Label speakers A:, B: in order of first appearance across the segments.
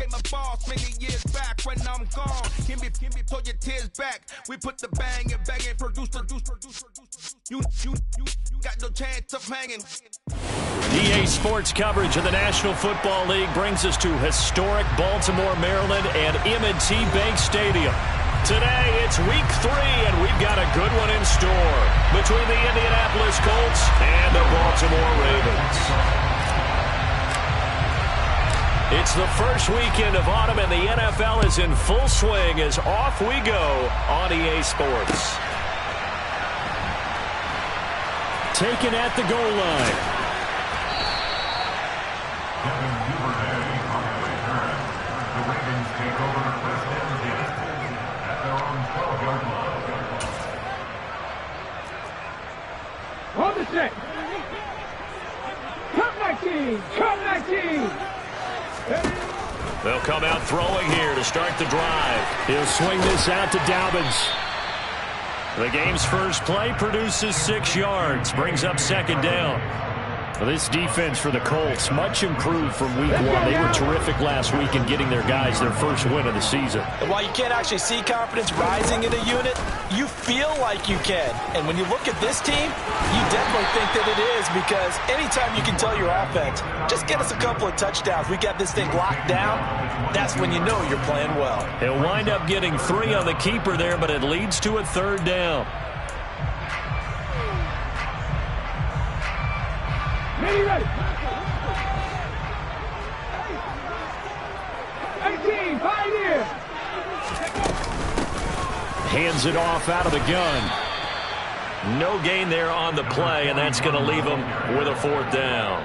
A: became a boss many years back. When I'm gone, can be pull your tears back. We put the bang and produce. You got no chance of hanging.
B: EA Sports coverage of the National Football League brings us to historic Baltimore, Maryland, and M&T Bank Stadium. Today, it's week 3, and we've got a good one in store between the Indianapolis Colts and the Baltimore Ravens. It's the first weekend of autumn, and the NFL is in full swing as off we go on EA Sports. Taken at the goal line.
C: Hold the set. Come 19. Come 19.
B: They'll come out throwing here to start the drive. He'll swing this out to Dobbins. The game's first play produces 6 yards, brings up second down. This defense for the Colts, much improved from week 1. They were terrific last week in getting their guys their first win of the season.
D: And while you can't actually see confidence rising in a unit, you feel like you can. And when you look at this team, you definitely think that it is, because anytime you can tell your offense, just get us a couple of touchdowns, we got this thing locked down, that's when you know you're playing well.
B: He'll wind up getting 3 on the keeper there, but it leads to a third down.
C: Ready. 18, Pioneer.
B: Hands it off out of the gun. No gain there on the play, and that's going to leave him with a 4th down.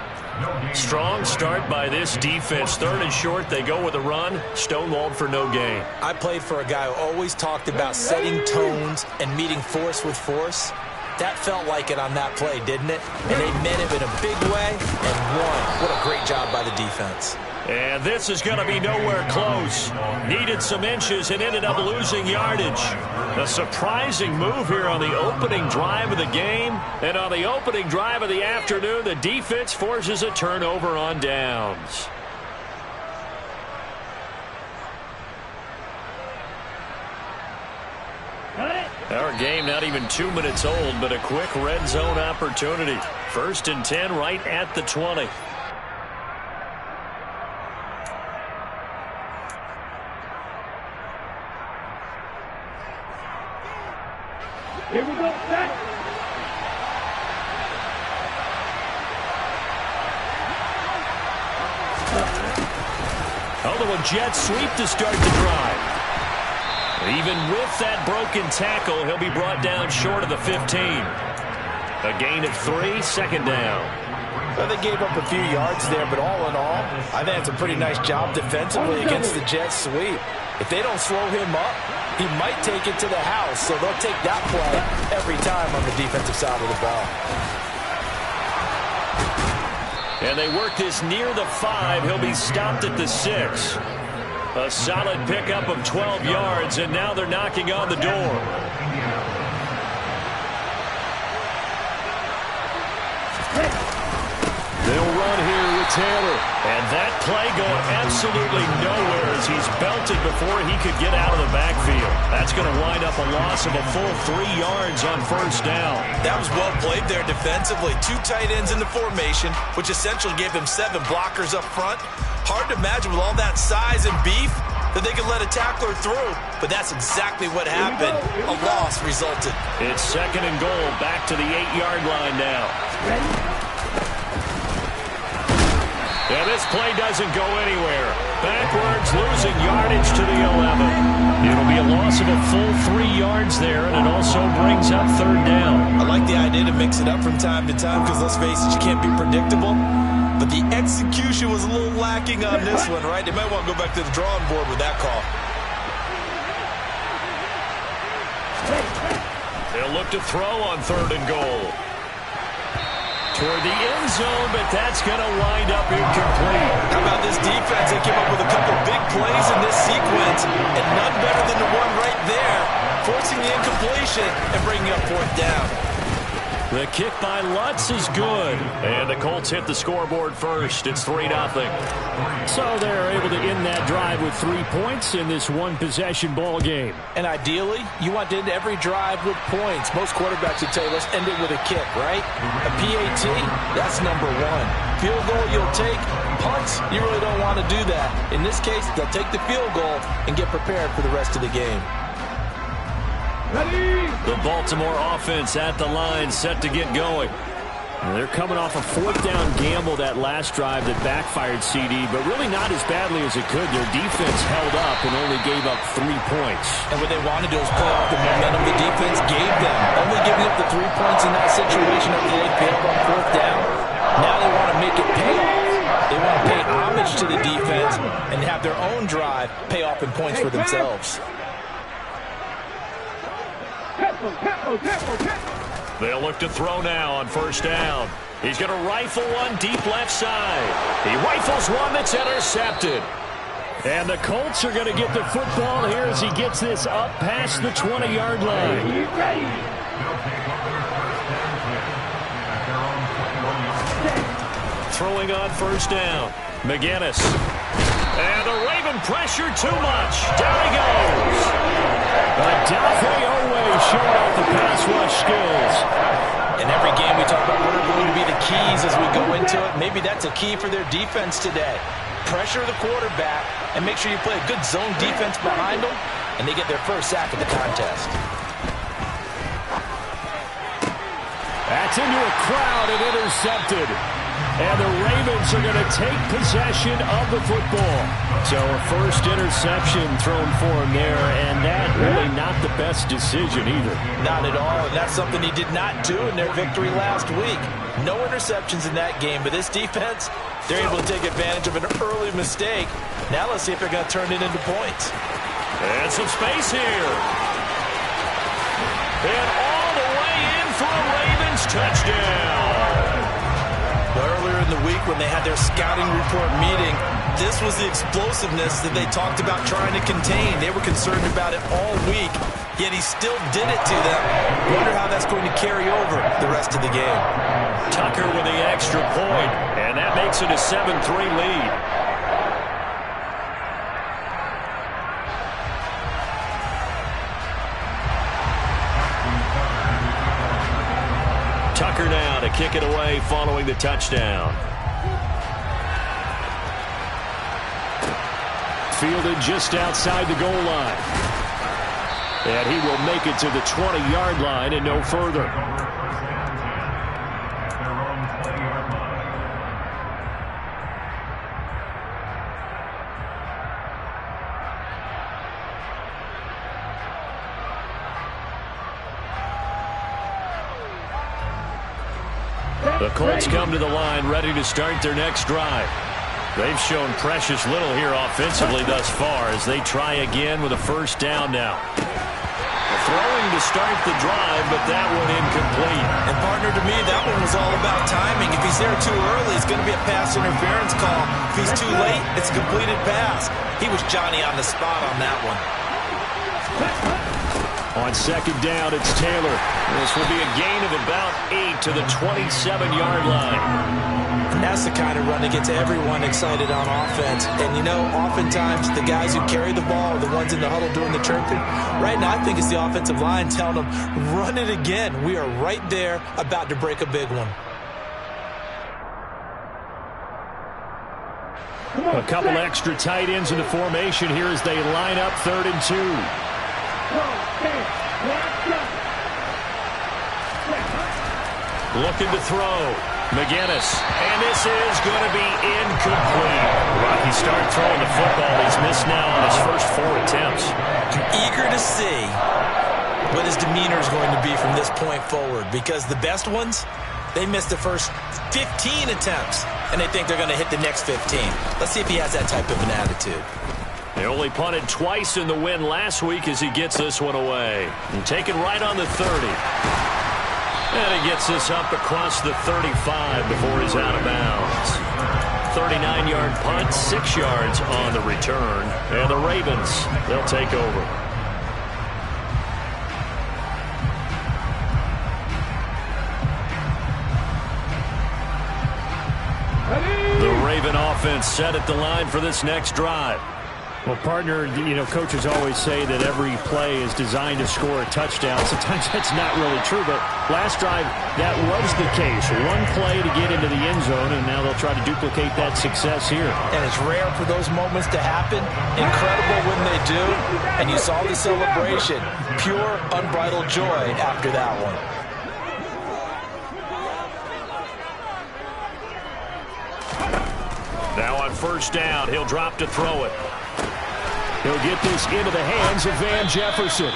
B: Strong start by this defense. 3rd and short, they go with a run. Stonewalled for no gain.
D: I played for a guy who always talked about setting tones and meeting force with force. That felt like it on that play, didn't it? And they met him in a big way and won. What a great job by the defense.
B: And this is going to be nowhere close. Needed some inches and ended up losing yardage. A surprising move here on the opening drive of the game. And on the opening drive of the afternoon, the defense forces a turnover on downs. Our game not even 2 minutes old, but a quick red zone opportunity. 1st and 10 right at the 20.
C: Here we go, set.
B: Although a jet sweep to start the drive. Even with that broken tackle, he'll be brought down short of the 15. A gain of 3, second down.
D: Well, they gave up a few yards there, but all in all, I think it's a pretty nice job defensively against the jet sweep. If they don't slow him up, he might take it to the house, so they'll take that play every time on the defensive side of the ball.
B: And they work this near the 5. He'll be stopped at the 6. A solid pickup of 12 yards, and now they're knocking on the door. They'll run here with Taylor. And that play going absolutely nowhere as he's belted before he could get out of the backfield. That's going to wind up a loss of a full 3 yards on 1st down.
D: That was well played there defensively. 2 tight ends in the formation, which essentially gave them 7 blockers up front. Hard to imagine with all that size and beef that they could let a tackler through, but that's exactly what happened. A loss resulted.
B: It's 2nd and goal, back to the 8-yard line now. Yeah, this play doesn't go anywhere. Backwards, losing yardage to the 11. It'll be a loss of a full 3 yards there, and it also brings up 3rd down.
D: I like the idea to mix it up from time to time because, let's face it, you can't be predictable. But the execution was a little lacking on this one, right? They might want to go back to the drawing board with that call.
B: They'll look to throw on 3rd and goal. Toward the end zone, but that's going to wind up incomplete.
D: How about this defense? They came up with a couple big plays in this sequence, and none better than the one right there, forcing the incompletion and bringing up 4th down.
B: The kick by Lutz is good. And the Colts hit the scoreboard first. It's 3-0. So they're able to end that drive with 3 points in this one-possession ball game.
D: And ideally, you want to end every drive with points. Most quarterbacks would tell you, let's end it with a kick, right? A PAT, that's number one. Field goal you'll take. Punts, you really don't want to do that. In this case, they'll take the field goal and get prepared for the rest of the game.
C: Ready?
B: The Baltimore offense at the line, set to get going. And they're coming off a 4th down gamble that last drive that backfired CD, but really not as badly as it could. Their defense held up and only gave up 3 points.
D: And what they wanted to do was play off the momentum the defense gave them. Only giving up the 3 points in that situation after they failed on 4th down. Now they want to make it pay off. They want to pay homage to the defense and have their own drive pay off in points for themselves.
B: They'll look to throw now on 1st down. He's going to rifle one deep left side. He rifles one that's intercepted. And the Colts are going to get the football here as he gets this up past the 20-yard line. Throwing on 1st down. McGinnis. And the Raven pressure too much. Down he goes. Adolphe Owe showing off the pass rush skills.
D: In every game we talk about what are going to be the keys as we go into it. Maybe that's a key for their defense today. Pressure the quarterback and make sure you play a good zone defense behind them, and they get their first sack of the contest.
B: That's into a crowd and intercepted. And the Ravens are going to take possession of the football. So a first interception thrown for him there, and that really not the best decision either.
D: Not at all, and that's something he did not do in their victory last week. No interceptions in that game, but this defense, they're able to take advantage of an early mistake. Now let's see if they're going to turn it into points.
B: And some space here. And all the way in for a Ravens touchdown.
D: Earlier in the week when they had their scouting report meeting, this was the explosiveness that they talked about trying to contain. They were concerned about it all week, yet he still did it to them. Wonder how that's going to carry over the rest of the game.
B: Tucker with the extra point, and that makes it a 7-3 lead. Tucker now to kick it away following the touchdown. Fielded just outside the goal line. And he will make it to the 20-yard line and no further. The Colts come to the line ready to start their next drive. They've shown precious little here offensively thus far as they try again with a 1st down now. Throwing to start the drive, but that one incomplete.
D: And partner, to me, that one was all about timing. If he's there too early, it's going to be a pass interference call. If he's too late, it's a completed pass. He was Johnny on the spot on that one.
B: On 2nd down, it's Taylor. This will be a gain of about 8 to the 27-yard line.
D: And that's the kind of run that gets everyone excited on offense. And, you know, oftentimes the guys who carry the ball are the ones in the huddle doing the chirping. Right now, I think it's the offensive line telling them, run it again. We are right there about to break a big one.
B: A couple extra tight ends in the formation here as they line up 3rd and 2. Looking to throw. McGinnis. And this is going to be incomplete. Rocky start throwing the football. He's missed now on his first 4 attempts.
D: I'm eager to see what his demeanor is going to be from this point forward, because the best ones, they missed the first 15 attempts, and they think they're going to hit the next 15. Let's see if he has that type of an attitude.
B: They only punted twice in the win last week as he gets this one away. And taken right on the 30. And he gets this up across the 35 before he's out of bounds. 39-yard punt, 6 yards on the return. And the Ravens, they'll take over. offense set at the line for this next drive.
E: Well, partner, coaches always say that every play is designed to score a touchdown. Sometimes that's not really true, but last drive, that was the case. One play to get into the end zone, and now they'll try to duplicate that success here.
D: And it's rare for those moments to happen. Incredible when they do. And you saw the celebration. Pure, unbridled joy after that one.
B: Now on first down, he'll drop to throw it. He'll get this into the hands of Van Jefferson.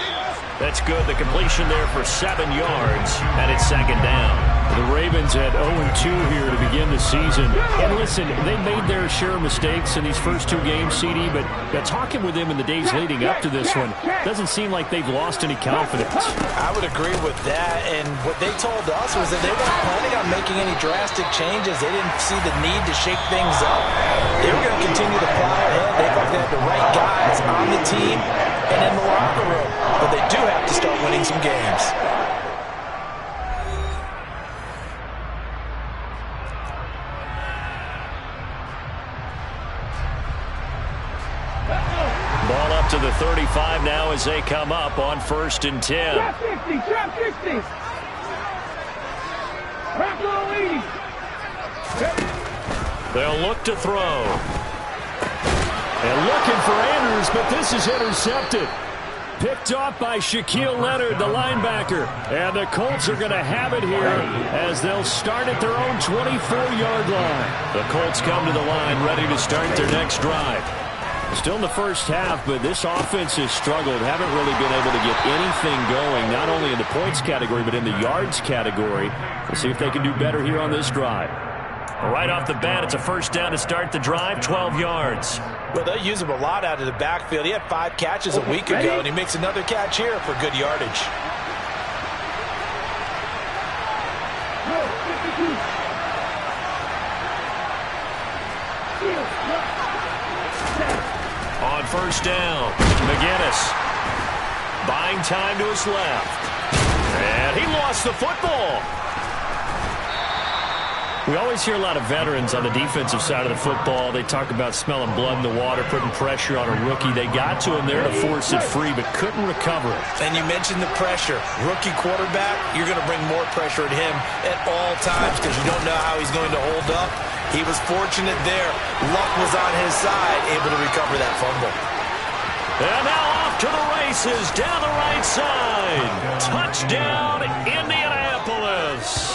B: That's good. The completion there for 7 yards, and it's second down.
E: The Ravens at 0-2 here to begin the season. And listen, they made their share of mistakes in these first 2 games, CD, but talking with them in the days leading up to this one, doesn't seem like they've lost any confidence.
D: I would agree with that, and what they told us was that they weren't planning on making any drastic changes. They didn't see the need to shake things up. They were going to continue to plow ahead. They thought they had the right guys on the team and in the locker room, but they do have to start winning some games.
B: Ball up to the 35 now as they come up on 1st and 10.
C: Trap 60, trap 60. Trap little 80.
B: They'll look to throw. And looking for Andrews, but this is intercepted. Picked off by Shaquille Leonard, the linebacker. And the Colts are going to have it here as they'll start at their own 24-yard line. The Colts come to the line ready to start their next drive. Still in the first half, but this offense has struggled. Haven't really been able to get anything going, not only in the points category, but in the yards category. We'll see if they can do better here on this drive. Right off the bat, it's a first down to start the drive, 12 yards.
D: Well, they use him a lot out of the backfield. He had 5 catches a week ago, and he makes another catch here for good yardage.
B: On first down, McGinnis buying time to his left. And he lost the football. We always hear a lot of veterans on the defensive side of the football. They talk about smelling blood in the water, putting pressure on a rookie. They got to him there to force it free, but couldn't recover it.
D: And you mentioned the pressure. Rookie quarterback, you're going to bring more pressure at him at all times because you don't know how he's going to hold up. He was fortunate there. Luck was on his side, able to recover that fumble.
B: And now off to the races, down the right side. Touchdown, Indianapolis.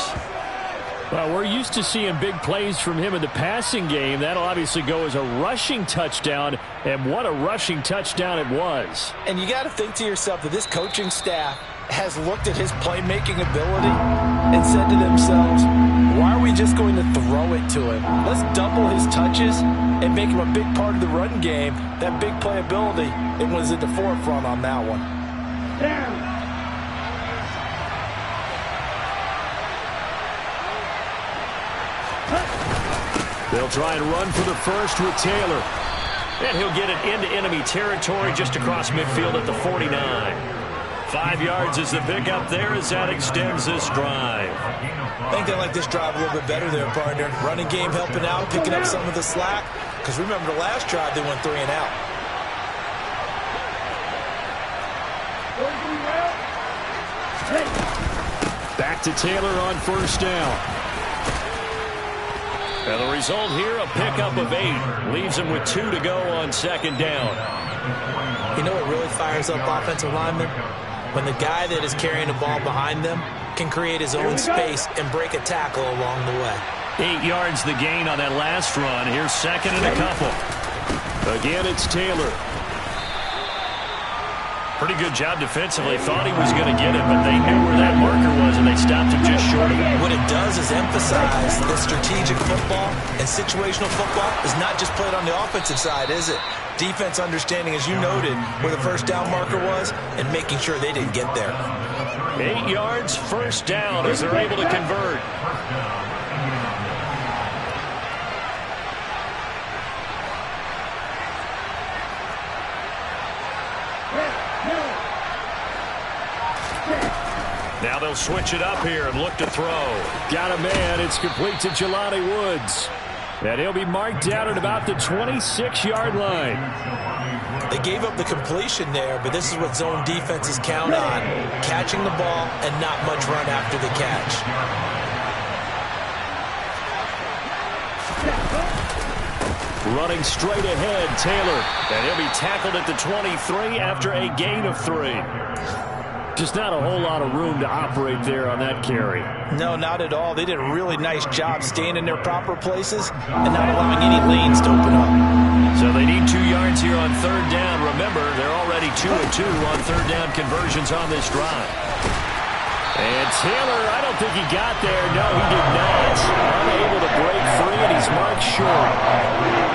E: Well, we're used to seeing big plays from him in the passing game. That'll obviously go as a rushing touchdown, and what a rushing touchdown it was.
D: And you got to think to yourself that this coaching staff has looked at his playmaking ability and said to themselves, why are we just going to throw it to him? Let's double his touches and make him a big part of the run game. That big playability, it was at the forefront on that one.
C: Down.
B: They'll try and run for the first with Taylor. And he'll get it into enemy territory just across midfield at the 49. 5 yards is the pickup there as that extends this drive.
D: I think they like this drive a little bit better there, partner. Running game helping out, picking up some of the slack. Because remember the last drive, they went 3 and out.
E: Back to Taylor on first down.
B: And the result here, a pickup of 8. Leaves him with 2 to go on second down.
D: You know what really fires up offensive linemen? When the guy that is carrying the ball behind them can create his own space and break a tackle along the way.
B: 8 yards the gain on that last run. Here's second and a couple. Again, it's Taylor. Pretty good job defensively. Thought he was going to get it, but they knew where that marker was, and they stopped him just short of it.
D: What it does is emphasize that strategic football and situational football is not just played on the offensive side, is it? Defense understanding, as you noted, where the first down marker was and making sure they didn't get there.
B: 8 yards, first down as they're able to convert. Now they'll switch it up here and look to throw.
E: Got a man. It's complete to Jelani Woods.
B: And he'll be marked down at about the 26-yard line.
D: They gave up the completion there, but this is what zone defenses count on. Catching the ball and not much run after the catch.
B: Running straight ahead, Taylor. And he'll be tackled at the 23 after a gain of 3. Just not a whole lot of room to operate there on that carry.
D: No, not at all. They did a really nice job staying in their proper places and not allowing any lanes to open up.
B: So they need 2 yards here on 3rd down. Remember, they're already 2-2 on 3rd down conversions on this drive. And Taylor, I don't think he got there. No, he did not. Unable to break free, and he's marked short.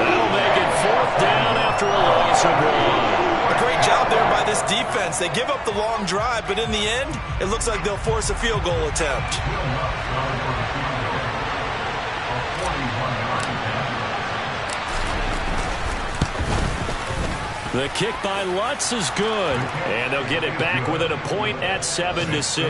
B: That'll make it 4th down after a loss of 1.
D: A great job there by this defense. They give up the long drive, but in the end, it looks like they'll force a field goal attempt.
B: The kick by Lutz is good, and they'll get it back within a point at 7-6.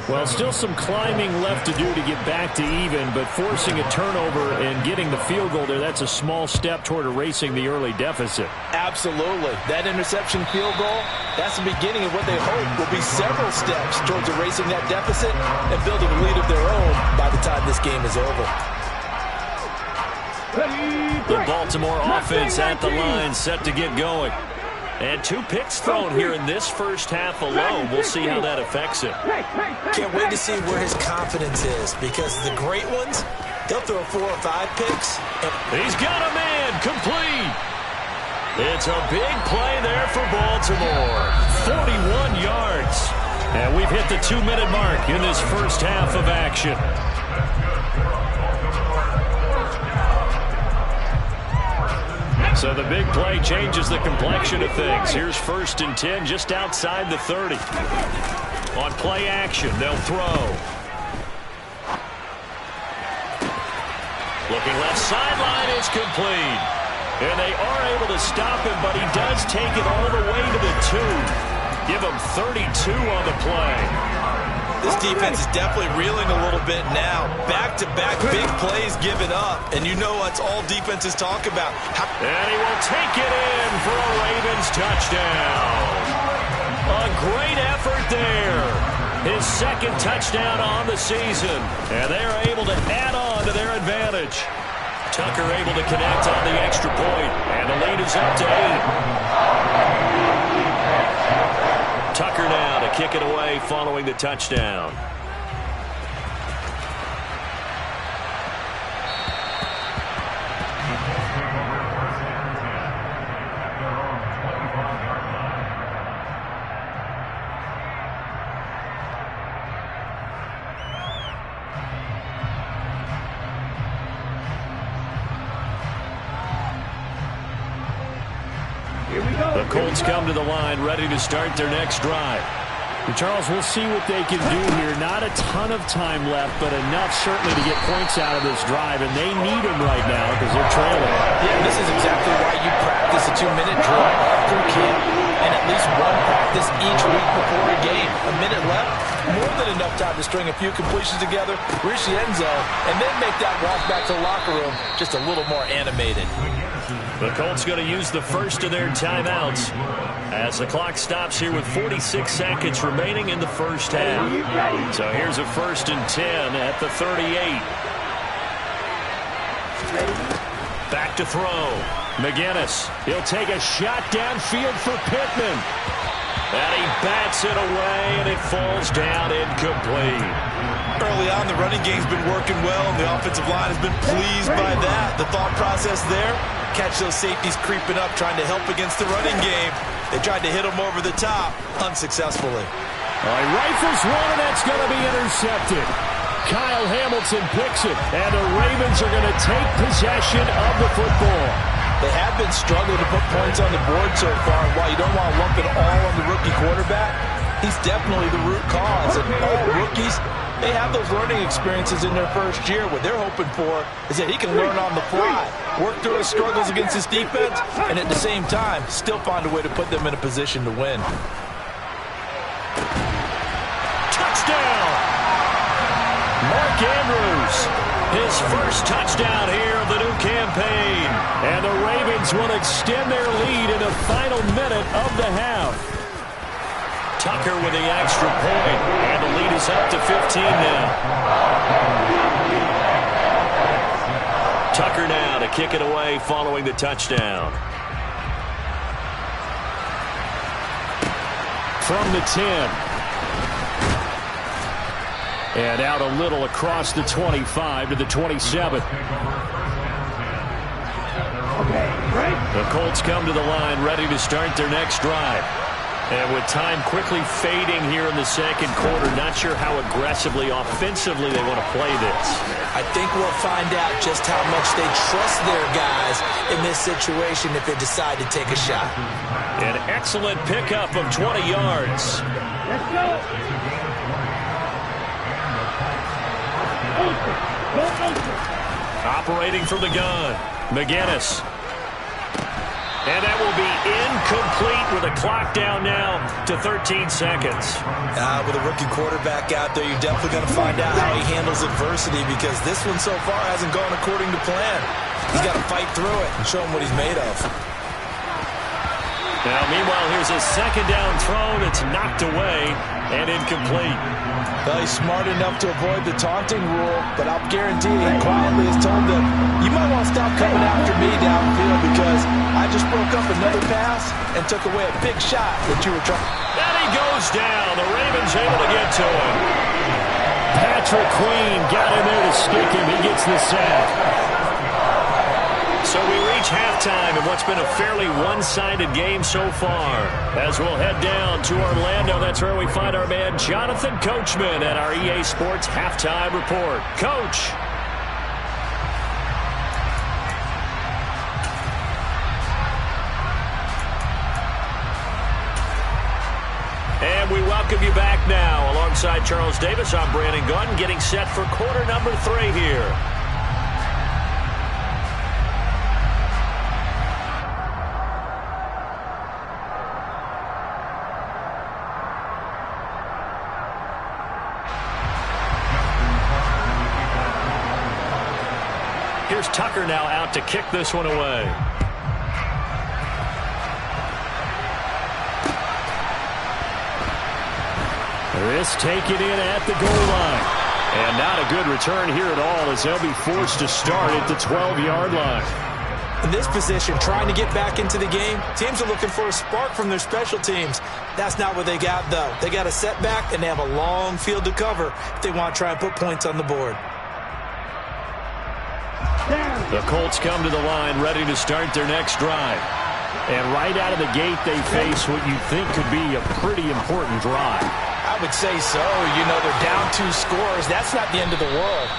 E: Well, still some climbing left to do to get back to even, but forcing a turnover and getting the field goal there, that's a small step toward erasing the early deficit.
D: Absolutely. That interception field goal, that's the beginning of what they hope will be several steps towards erasing that deficit and building a lead of their own by the time this game is over.
B: The Baltimore offense at the line, set to get going. And 2 picks thrown here in this first half alone. We'll see how that affects it.
D: Can't wait to see where his confidence is, because the great ones, they'll throw 4 or 5 picks.
B: He's got a man, complete. It's a big play there for Baltimore. 41 yards. And we've hit the 2-minute mark in this first half of action. So the big play changes the complexion of things. Here's 1st and 10 just outside the 30. On play action, they'll throw. Looking left sideline, it's complete. And they are able to stop him, but he does take it all the way to the 2. Give him 32 on the play.
D: This defense is definitely reeling a little bit now. Back-to-back big plays given up, and you know that's all defenses talk about.
B: And he will take it in for a Ravens touchdown. A great effort there. His 2nd touchdown on the season, and they are able to add on to their advantage. Tucker able to connect on the extra point, and the lead is up to 8. Tucker now to kick it away following the touchdown. The Colts come to the line, ready to start their next drive.
E: And Charles, we'll see what they can do here. Not a ton of time left, but enough certainly to get points out of this drive, and they need them right now because they're trailing.
D: Yeah, this is exactly why you practice a 2-minute drill through camp and at least one practice each week before a game. A minute left, more than enough time to string a few completions together, reach the end zone, and then make that walk back to the locker room just a little more animated.
B: The Colts going to use the first of their timeouts as the clock stops here with 46 seconds remaining in the first half. So here's a 1st and 10 at the 38. Back to throw. McGinnis. He'll take a shot downfield for Pittman. And he bats it away, and it falls down incomplete.
D: Early on, the running game's been working well, and the offensive line has been pleased by that. The thought process there, catch those safeties creeping up, trying to help against the running game. They tried to hit him over the top, unsuccessfully.
E: All right, rifles one, and that's going to be intercepted. Kyle Hamilton picks it, and the Ravens are going to take possession of the football.
D: They have been struggling to put points on the board so far, and while you don't want to lump it all on the rookie quarterback, he's definitely the root cause. And all rookies, they have those learning experiences in their first year. What they're hoping for is that he can learn on the fly, work through his struggles against his defense, and at the same time, still find a way to put them in a position to win.
B: Touchdown! Mark Andrews. His first touchdown here of the new campaign. And the Ravens will extend their lead in the final minute of the half. Tucker with the extra point. And the lead is up to 15 now. Tucker now to kick it away following the touchdown. From the 10. And out a little across the 25 to the 27. The Colts come to the line ready to start their next drive. And with time quickly fading here in the second quarter, not sure how aggressively, offensively they want to play this.
D: I think we'll find out just how much they trust their guys in this situation if they decide to take a shot.
B: An excellent pickup of 20 yards.
C: Let's go.
B: Operating from the gun, McGinnis. And that will be incomplete with a clock down now to 13 seconds.
D: With a rookie quarterback out there, you're definitely going to find out how he handles adversity because this one so far hasn't gone according to plan. He's got to fight through it and show him what he's made of.
B: Now, meanwhile, here's a second down throw that's knocked away and incomplete.
D: Well, he's smart enough to avoid the taunting rule, but I'll guarantee he quietly has told them, you might want to stop coming after me downfield because I just broke up another pass and took away a big shot that you were trying.
B: And he goes down. The Ravens able to get to him. Patrick Queen got in there to stick him. He gets the sack. So we reach halftime in what's been a fairly one-sided game so far. As we'll head down to Orlando, that's where we find our man Jonathan Coachman at our EA Sports Halftime Report. Coach. And we welcome you back now. Alongside Charles Davis, I'm Brandon Gunn, getting set for quarter number 3 here. Here's Tucker now out to kick this one away. This taken in at the goal line. And not a good return here at all as they'll be forced to start at the 12-yard line.
D: In this position, trying to get back into the game, teams are looking for a spark from their special teams. That's not what they got, though. They got a setback, and they have a long field to cover if they want to try and put points on the board.
B: The Colts come to the line ready to start their next drive. And right out of the gate, they face what you think could be a pretty important drive.
D: I would say so. You know, they're down 2 scores. That's not the end of the world.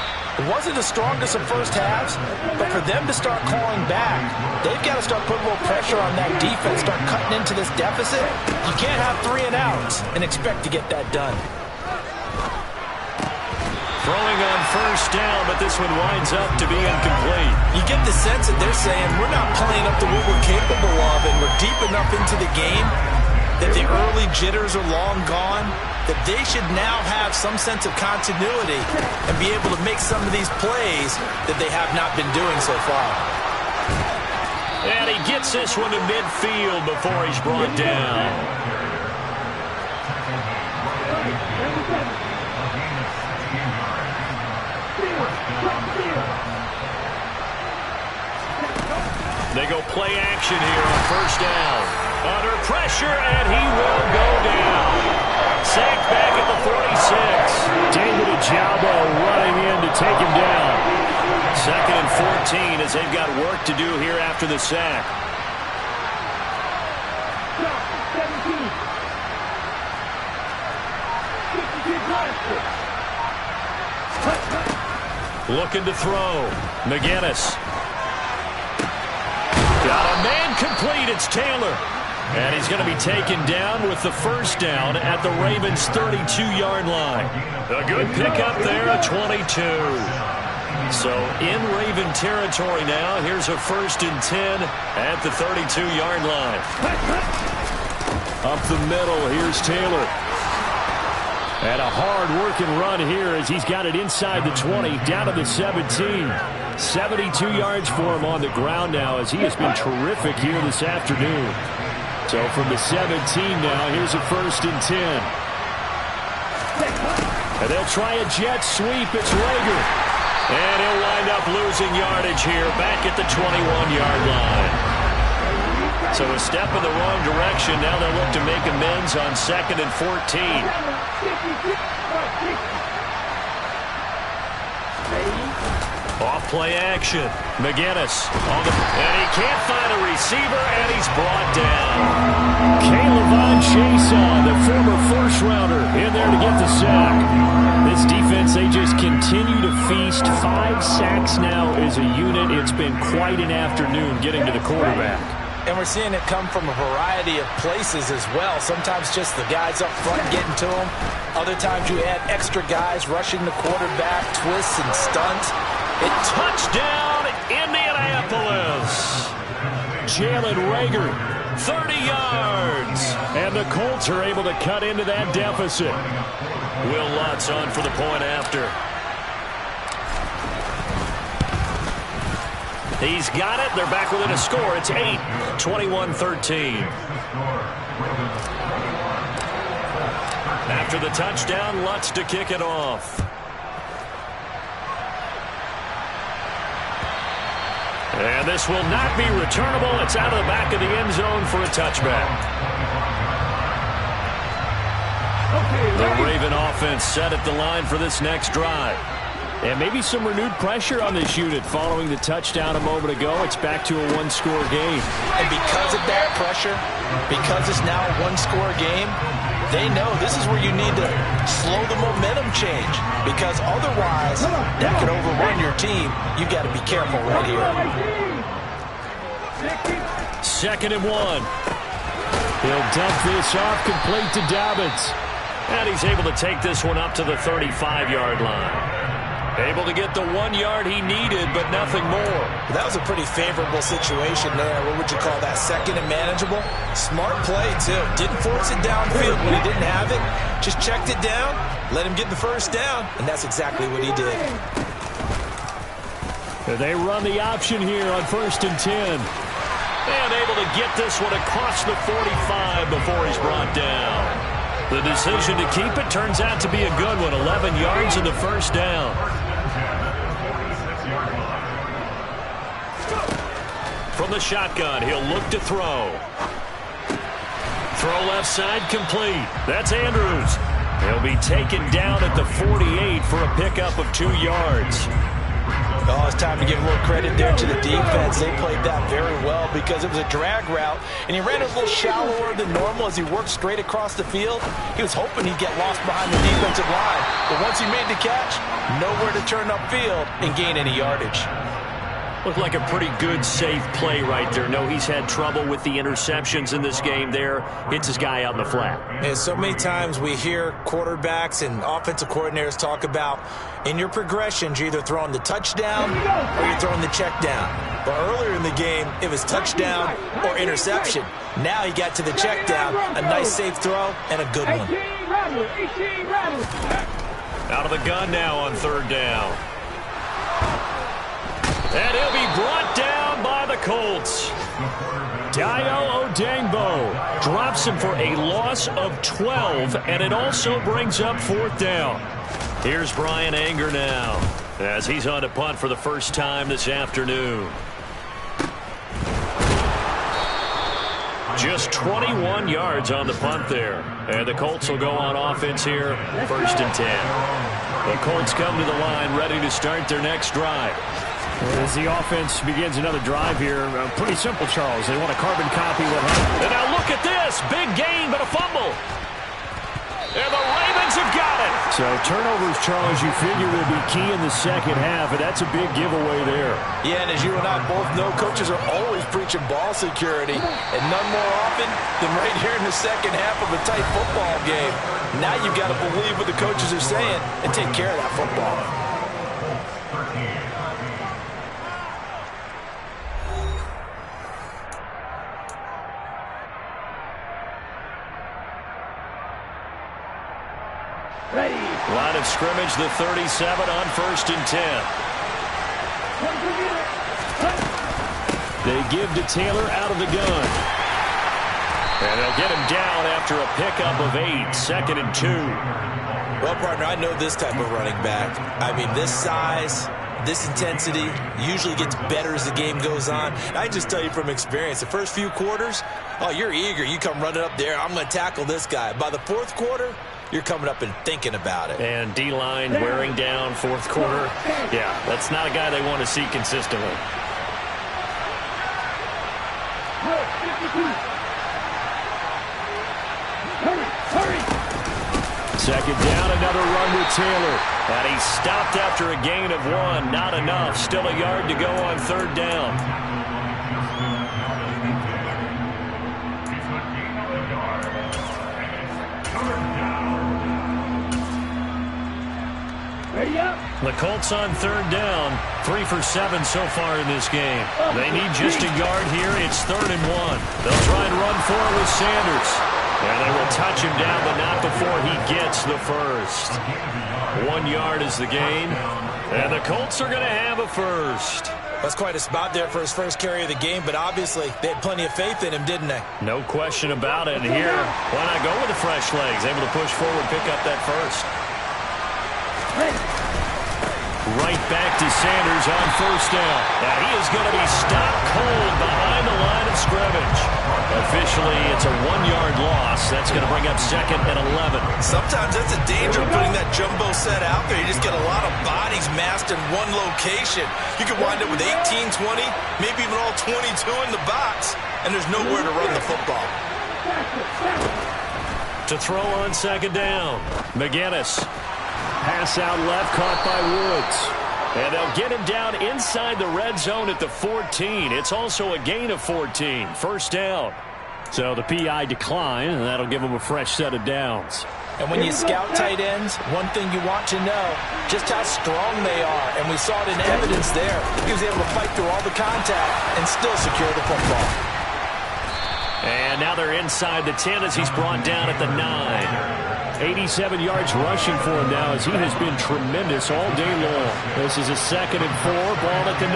D: It wasn't the strongest of first halves, but for them to start clawing back, they've got to start putting a little pressure on that defense, start cutting into this deficit. You can't have 3 and outs and expect to get that done.
B: Throwing on first down, but this one winds up to be incomplete.
D: You get the sense that they're saying we're not playing up to what we're capable of, and we're deep enough into the game that the early jitters are long gone, that they should now have some sense of continuity and be able to make some of these plays that they have not been doing so far.
B: And he gets this one to midfield before he's brought down. They go play action here on first down. Under pressure, and he will go down. Sacked back at the 46. David Ojabo running in to take him down. 2nd and 14 as they've got work to do here after the sack. Looking to throw. McGinnis. Got a man complete. It's Taylor. And he's going to be taken down with the first down at the Ravens' 32-yard line. A good pickup there, a 22. So in Raven territory now. Here's a 1st and 10 at the 32-yard line. Up the middle, here's Taylor.
E: And a hard-working run here as he's got it inside the 20, down to the 17. 72 yards for him on the ground now as he has been terrific here this afternoon. So from the 17 now, here's a 1st and 10. And they'll try a jet sweep. It's Rager. And he'll wind up losing yardage here back at the 21-yard line. So a step in the wrong direction. Now they'll look to make amends on 2nd and 14. Off play action. McGinnis. And he can't find a receiver, and he's brought down. Caleb Chason, the former first-rounder, in there to get the sack. This defense, they just continue to feast. 5 sacks now as a unit. It's been quite an afternoon getting to the quarterback.
D: And we're seeing it come from a variety of places as well. Sometimes just the guys up front getting to him. Other times you add extra guys rushing the quarterback, twists and stunts.
B: Touchdown, Indianapolis.
E: Jalen Rager, 30 yards. And the Colts are able to cut into that deficit.
B: Will Lutz on for the point after. He's got it. They're back within a score. It's 8, 21-13. After the touchdown, Lutz to kick it off. And this will not be returnable. It's out of the back of the end zone for a touchback. The Raven offense set at the line for this next drive.
E: And maybe some renewed pressure on this unit following the touchdown a moment ago. It's back to a one-score game.
D: And because of that pressure, because it's now a one-score game, they know this is where you need to slow the momentum change. Because otherwise, that could overrun your team. You've got to be careful right here.
E: 2nd and 1. He'll dump this off complete to Dobbins.
B: And he's able to take this one up to the 35-yard line. Able to get the 1 yard he needed, but nothing more.
D: That was a pretty favorable situation there. What would you call that? 2nd and manageable? Smart play, too. Didn't force it downfield when he didn't have it. Just checked it down, let him get the 1st down, and that's exactly what he did.
E: They run the option here on 1st and 10.
B: And able to get this one across the 45 before he's brought down. The decision to keep it turns out to be a good one. 11 yards in the 1st down. From the shotgun, he'll look to throw. Throw left side complete. That's Andrews. He'll be taken down at the 48 for a pickup of 2 yards.
D: Oh, it's time to give a little credit there to the defense. They played that very well because it was a drag route, and he ran a little shallower than normal as he worked straight across the field. He was hoping he'd get lost behind the defensive line, but once he made the catch, nowhere to turn upfield and gain any yardage.
B: Looked like a pretty good, safe play right there. No, he's had trouble with the interceptions in this game there. Hits his guy out in the flat.
D: And so many times we hear quarterbacks and offensive coordinators talk about in your progressions, you're either throwing the touchdown or you're throwing the check down. But earlier in the game, it was touchdown or interception. Now he got to the check down, a nice safe throw, and a good one.
B: Out of the gun now on 3rd down. And he'll be brought down by the Colts.
E: Dio Odengbo drops him for a loss of 12, and it also brings up 4th down.
B: Here's Brian Anger now as he's on to punt for the first time this afternoon. Just 21 yards on the punt there. And the Colts will go on offense here, 1st and 10. The Colts come to the line ready to start their next drive.
E: As the offense begins another drive here, pretty simple, Charles. They want a carbon copy what happened.
B: And now look at this. Big gain, but a fumble. And the Ravens have got it.
E: So turnovers, Charles, you figure will be key in the second half, and that's a big giveaway there.
D: Yeah, and as you and I both know, coaches are always preaching ball security, and none more often than right here in the second half of a tight football game. Now you've got to believe what the coaches are saying and take care of that football.
C: Ready.
B: Line of scrimmage, the 37 on 1st and 10. They give to Taylor out of the gun. And they'll get him down after a pickup of 8, 2nd and 2.
D: Well, partner, I know this type of running back. I mean, this size, this intensity usually gets better as the game goes on. I just tell you from experience, the first few quarters, oh, you're eager. You come running up there, I'm going to tackle this guy. By the 4th quarter, you're coming up and thinking about it.
B: And D-line wearing down 4th quarter. Yeah, that's not a guy they want to see consistently.
C: Hurry.
B: 2nd down, another run with Taylor. And he stopped after a gain of 1. Not enough. Still a yard to go on 3rd down.
C: Ready up.
B: The Colts on 3rd down. 3 for 7 so far in this game. They need just a yard here. It's 3rd and 1. They'll try and run for it with Sanders. And they will touch him down, but not before he gets the first. 1 yard is the gain. And the Colts are going to have a first.
D: That's quite a spot there for his first carry of the game, but obviously they had plenty of faith in him, didn't they?
B: No question about it. And here, why not go with the fresh legs? Able to push forward, pick up that first. Right back to Sanders on 1st down. Now he is going to be stopped cold behind the line of scrimmage. Officially, it's a 1-yard loss. That's going to bring up 2nd and 11.
D: Sometimes that's a danger of putting that jumbo set out there. You just get a lot of bodies massed in one location. You could wind up with 18, 20, maybe even all 22 in the box, and there's nowhere to run the football.
B: To throw on 2nd down, McGinnis. Pass out left, caught by Woods. And they'll get him down inside the red zone at the 14. It's also a gain of 14. 1st down. So the PI decline, and that'll give him a fresh set of downs.
D: And when you scout tight ends, one thing you want to know, just how strong they are. And we saw it in evidence there. He was able to fight through all the contact and still secure the football.
B: And now they're inside the 10 as he's brought down at the 9. 87 yards rushing for him now as he has been tremendous all day long. This is a 2nd and 4, ball at the 9.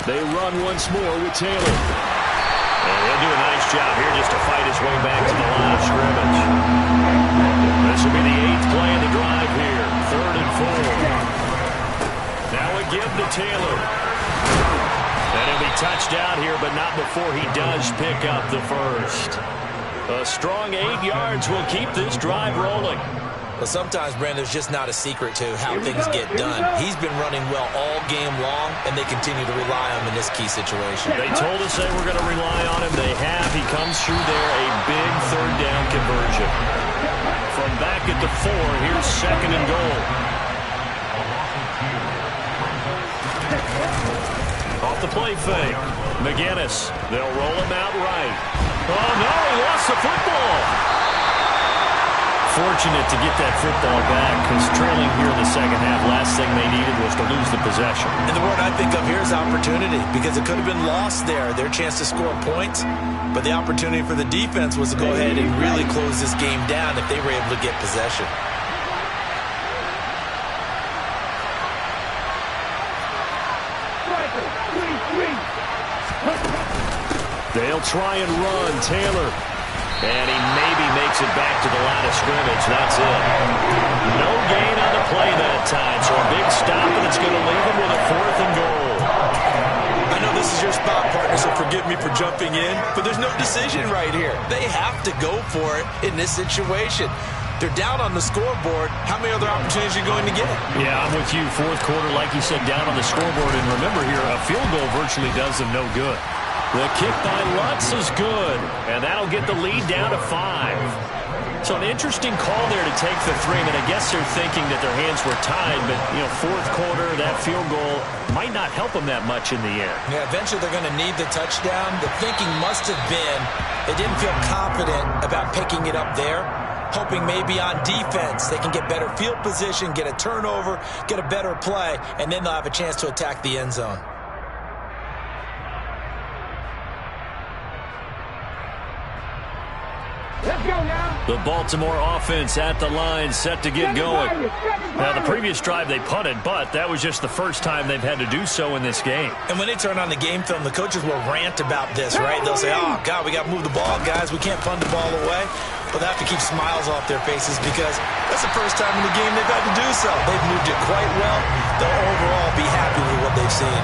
B: They run once more with Taylor. And he'll do a nice job here just to fight his way back to the line of scrimmage. This will be the 8th play of the drive here. 3rd and 4. Now a give to Taylor. And he'll be touched out here, but not before he does pick up the first. A strong 8 yards will keep this drive rolling.
D: Well, sometimes, Brand, there's just not a secret to how things get done. He's been running well all game long, and they continue to rely on him in this key situation.
B: They told us they were going to rely on him. They have. He comes through there, a big 3rd down conversion. From back at the 4, here's 2nd and goal. Off the play fake. McGinnis. They'll roll him out right. Oh, no, he lost the football. Fortunate to get that football back because trailing here in the 2nd half, last thing they needed was to lose the possession.
D: And the word I think of here is opportunity because it could have been lost there, their chance to score points. But the opportunity for the defense was to go ahead and really close this game down if they were able to get possession.
B: They'll try and run. Taylor. And he maybe makes it back to the line of scrimmage. That's it. No gain on the play that time. So a big stop, and it's going to leave him with a 4th and goal.
D: I know this is your spot, partner, so forgive me for jumping in, but there's no decision right here. They have to go for it in this situation. They're down on the scoreboard. How many other opportunities are you going to get?
B: Yeah, I'm with you. 4th quarter, like you said, down on the scoreboard. And remember here, a field goal virtually does them no good. The kick by Lutz is good, and that'll get the lead down to 5. So an interesting call there to take the 3. I mean, I guess they're thinking that their hands were tied, but, 4th quarter, that field goal might not help them that much in the air.
D: Yeah, eventually they're going to need the touchdown. The thinking must have been they didn't feel confident about picking it up there, hoping maybe on defense they can get better field position, get a turnover, get a better play, and then they'll have a chance to attack the end zone.
B: The Baltimore offense at the line, set to get going. Now, the previous drive they punted, but that was just the first time they've had to do so in this game.
D: And when they turn on the game film, the coaches will rant about this, right? They'll say, oh, God, we got to move the ball, guys. We can't punt the ball away. But they have to keep smiles off their faces because that's the first time in the game they've had to do so. They've moved it quite well. They'll overall be happy with what they've seen.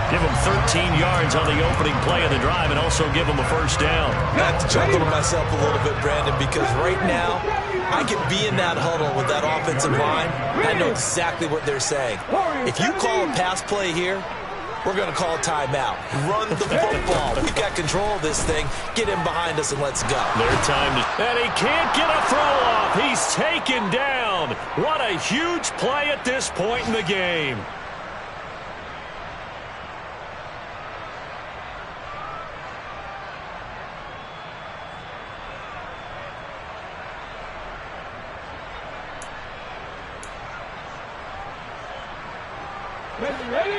B: Give them 13 yards on the opening play of the drive and also give them a first down.
D: I have to chuckle to myself a little bit, Brandon, because right now I could be in that huddle with that offensive line. I know exactly what they're saying. If you call a pass play here, we're going to call a timeout. Run the football. We've got control of this thing. Get in behind us and let's go.
B: Their time to... And he can't get a throw off. He's taken down. What a huge play at this point in the game.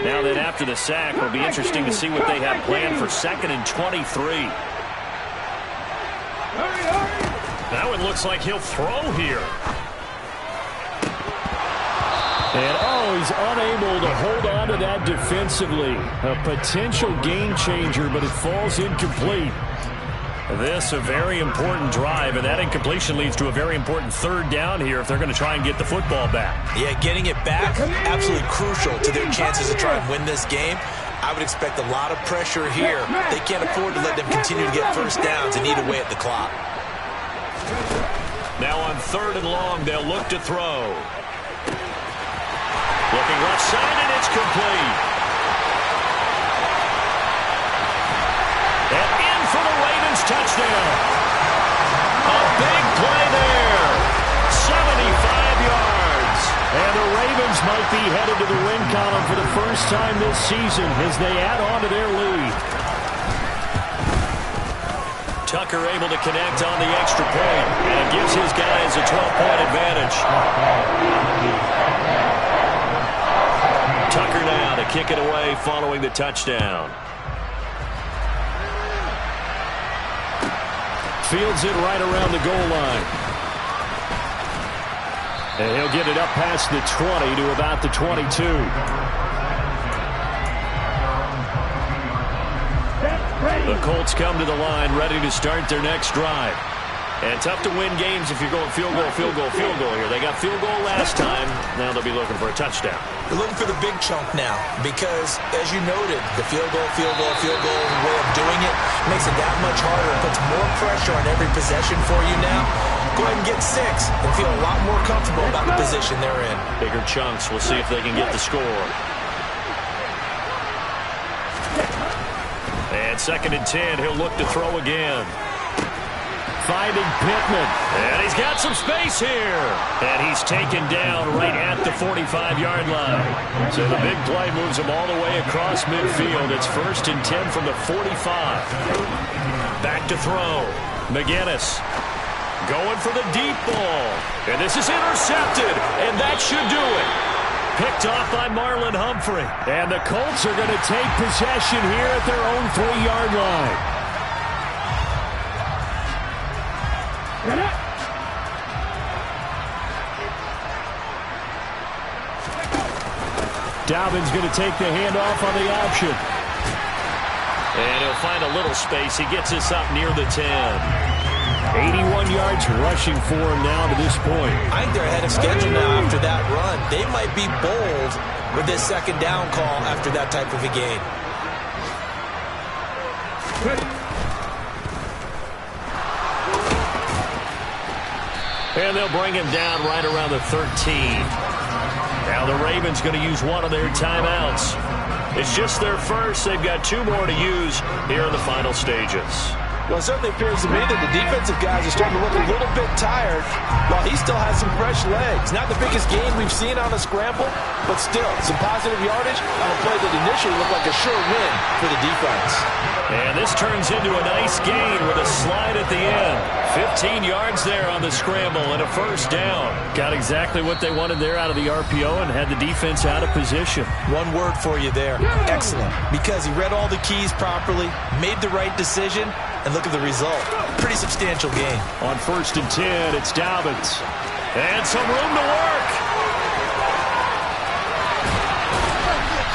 B: Now then, after the sack, it'll be interesting to see what they have planned for 2nd and 23. That one looks like he'll throw here.
E: And, oh, he's unable to hold on to that defensively. A potential game changer, but it falls incomplete.
B: This a very important drive, and that incompletion leads to a very important 3rd down here if they're going to try and get the football back.
D: Yeah, getting it back, absolutely crucial to their chances to try and win this game. I would expect a lot of pressure here. They can't afford to let them continue to get first downs and eat away at the clock.
B: Now on 3rd and long, they'll look to throw. Looking left side, and it's complete. And in for the Ravens touchdown. A big play there. 75 yards.
E: And the Ravens might be headed to the win column for the first time this season as they add on to their lead.
B: Tucker able to connect on the extra point, and it gives his guys a 12-point advantage. Tucker now to kick it away following the touchdown.
E: Fields it right around the goal line. And he'll get it up past the 20 to about the 22.
B: The Colts come to the line ready to start their next drive. And tough to win games if you're going field goal, field goal, field goal here. They got field goal last time. Now they'll be looking for a touchdown.
D: They're looking for the big chunk now because, as you noted, the field goal, field goal, field goal way of doing it makes it that much harder. It puts more pressure on every possession for you now. Go ahead and get 6 and feel a lot more comfortable about the position they're in.
B: Bigger chunks. We'll see if they can get the score. And 2nd and 10, he'll look to throw again.
E: Finding Pittman.
B: And he's got some space here. And he's taken down right at the 45-yard line. So the big play moves him all the way across midfield. It's 1st and 10 from the 45. Back to throw. McGinnis going for the deep ball. And this is intercepted. And that should do it. Picked off by Marlon Humphrey.
E: And the Colts are going to take possession here at their own 3-yard line. Dobbins going to take the handoff on the option.
B: And he'll find a little space. He gets us up near the 10.
E: 81 yards rushing for him now to this point.
D: I think they're ahead of schedule now after that run. They might be bold with this 2nd down call after that type of a game.
B: And they'll bring him down right around the 13. Now the Ravens going to use one of their timeouts. It's just their first. They've got 2 more to use here in the final stages.
D: Well, it certainly appears to me that the defensive guys are starting to look a little bit tired while he still has some fresh legs. Not the biggest game we've seen on a scramble, but still some positive yardage on a play that initially looked like a sure win for the defense.
B: And this turns into a nice gain with a slide at the end. 15 yards there on the scramble and a 1st down. Got exactly what they wanted there out of the RPO and had the defense out of position.
D: One word for you there. Excellent. Because he read all the keys properly, made the right decision, and look at the result. Pretty substantial game.
B: On 1st and 10, it's Dobbins. And some room to work.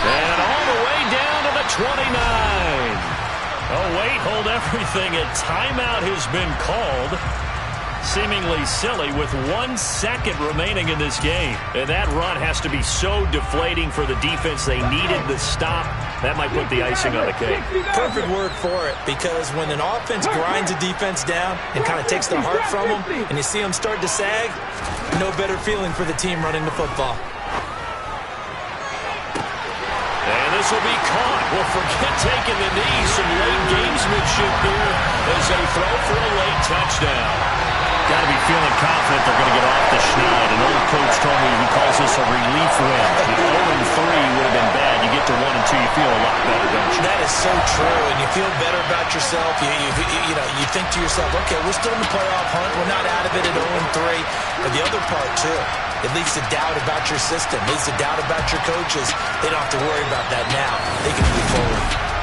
B: And all the way down to the 29. Oh, wait, hold everything. A timeout has been called. Seemingly silly with 1 second remaining in this game. And that run has to be so deflating for the defense. They needed the stop. That might put the icing on the cake.
D: Perfect word for it, because when an offense grinds a defense down and kind of takes the heart from them, and you see them start to sag, no better feeling for the team running the football.
B: And this will be caught. Well, forget taking the knee. Some late gamesmanship here as they throw for a late touchdown. Got to be feeling confident they're going to get off the schneid. An old coach told me he calls this a relief win. 0-3 would have been bad. You get to 1-2, you feel a lot better, don't you?
D: That is so true, and you feel better about yourself. You think to yourself, okay, we're still in the playoff hunt. We're not out of it at 0-3. But the other part, too, it leads to doubt about your system. It leads to doubt about your coaches. They don't have to worry about that now. They can move forward.